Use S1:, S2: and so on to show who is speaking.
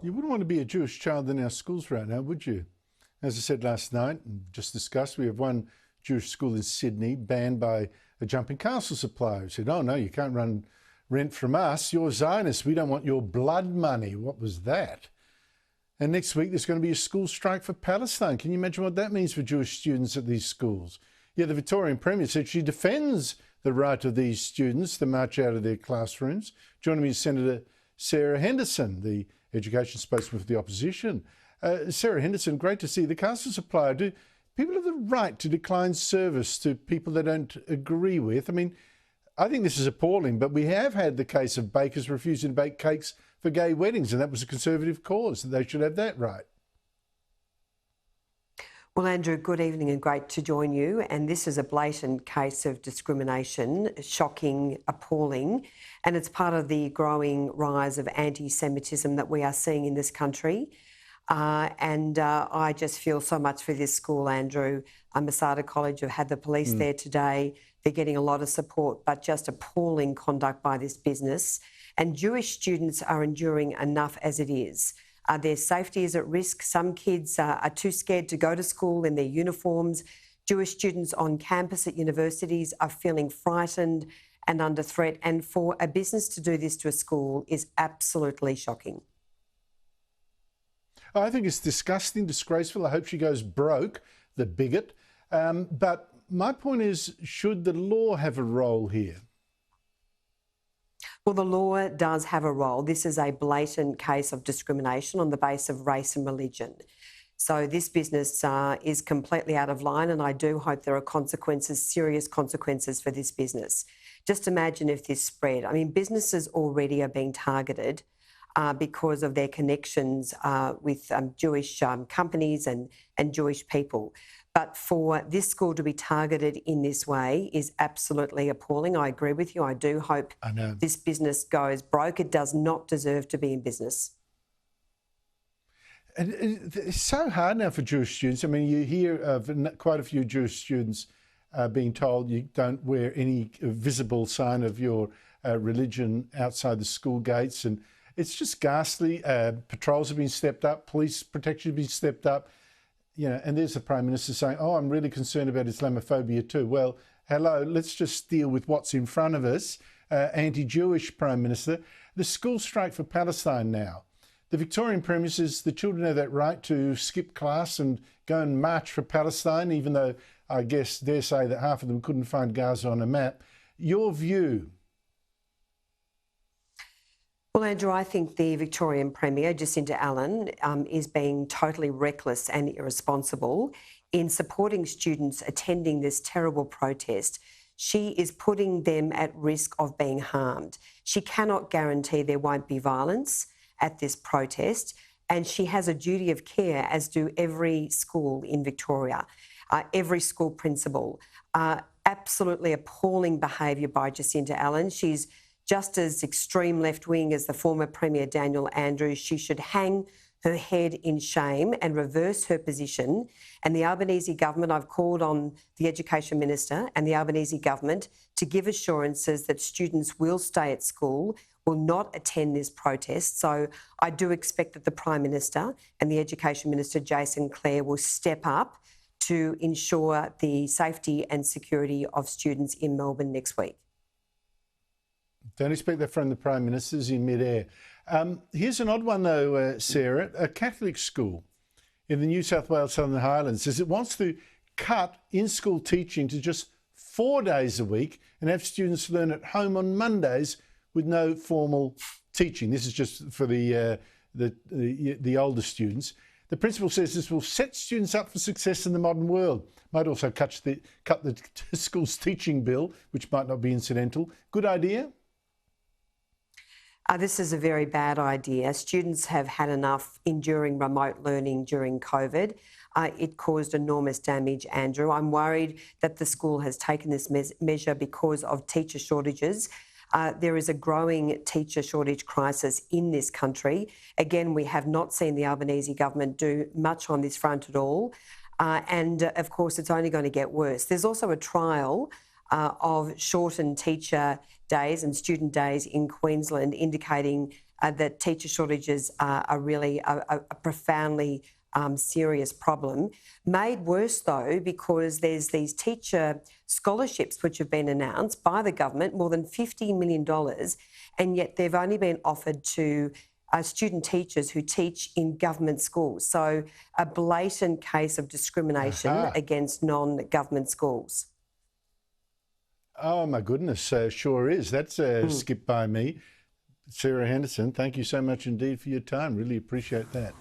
S1: You wouldn't want to be a Jewish child in our schools right now, would you? As I said last night, and just discussed, we have one Jewish school in Sydney banned by a jumping castle supplier who said, oh no, you can't run rent from us. You're Zionists. We don't want your blood money. What was that? And next week there's going to be a school strike for Palestine. Can you imagine what that means for Jewish students at these schools? Yeah, the Victorian Premier said she defends the right of these students to march out of their classrooms. Joining me is Senator Sarah Henderson, the education spokesman for the opposition. Sarah Henderson, great to see the castle supplier. Do people have the right to decline service to people they don't agree with? I mean, I think this is appalling, but we have had the case of bakers refusing to bake cakes for gay weddings, and that was a Conservative cause. They should have that right.
S2: Well, Andrew, good evening and great to join you. And this is a blatant case of discrimination, shocking, appalling, and it's part of the growing rise of anti-Semitism that we are seeing in this country. I just feel so much for this school, Andrew. Masada College have had the police there today. They're getting a lot of support, but just appalling conduct by this business. And Jewish students are enduring enough as it is. Their safety is at risk. Some kids are too scared to go to school in their uniforms. Jewish students on campus at universities are feeling frightened and under threat. And for a business to do this to a school is absolutely shocking.
S1: I think it's disgusting, disgraceful. I hope she goes broke, the bigot. But my point is, should the law have a role here?
S2: Well, the law does have a role. This is a blatant case of discrimination on the basis of race and religion. So this business is completely out of line, and I do hope there are consequences, serious consequences for this business. Just imagine if this spread. I mean, businesses already are being targeted because of their connections with Jewish companies and Jewish people. But for this school to be targeted in this way is absolutely appalling. I agree with you. I do hope this business goes broke. It does not deserve to be in business.
S1: And it's so hard now for Jewish students. I mean, you hear of quite a few Jewish students being told you don't wear any visible sign of your religion outside the school gates. And it's just ghastly. Patrols have been stepped up. Police protection has been stepped up. You know, and there's the Prime Minister saying, oh, I'm really concerned about Islamophobia too. Well, hello, let's just deal with what's in front of us. Anti-Jewish Prime Minister. The school strike for Palestine now. The Victorian Premier says the children have that right to skip class and go and march for Palestine, even though I guess dare say that half of them couldn't find Gaza on a map. Your view?
S2: Well, Andrew, I think the Victorian Premier, Jacinta Allen, is being totally reckless and irresponsible in supporting students attending this terrible protest. She is putting them at risk of being harmed. She cannot guarantee there won't be violence at this protest, and she has a duty of care, as do every school in Victoria, every school principal. Absolutely appalling behaviour by Jacinta Allen. She's just as extreme left-wing as the former Premier Daniel Andrews. She should hang her head in shame and reverse her position. And the Albanese government, I've called on the Education Minister and the Albanese government to give assurances that students will stay at school, will not attend this protest. So I do expect that the Prime Minister and the Education Minister, Jason Clare, will step up to ensure the safety and security of students in Melbourne next week.
S1: Don't expect that from the Prime Minister's in mid-air. Here's an odd one though, Sarah. A Catholic school in the New South Wales Southern Highlands says it wants to cut in-school teaching to just 4 days a week and have students learn at home on Mondays with no formal teaching. This is just for the older students. The principal says this will set students up for success in the modern world. Might also cut the school's teaching bill, which might not be incidental. Good idea?
S2: This is a very bad idea. Students have had enough enduring remote learning during COVID. It caused enormous damage, Andrew. I'm worried that the school has taken this measure because of teacher shortages. There is a growing teacher shortage crisis in this country. Again, we have not seen the Albanese government do much on this front at all. Of course, it's only going to get worse. There's also a trial of shortened teacher days and student days in Queensland, indicating that teacher shortages are really a profoundly serious problem. Made worse, though, because there's these teacher scholarships which have been announced by the government, more than $50 million, and yet they've only been offered to student teachers who teach in government schools. So a blatant case of discrimination against non-government schools.
S1: Oh, my goodness, sure is. That's a skip by me. Sarah Henderson, thank you so much indeed for your time. Really appreciate that.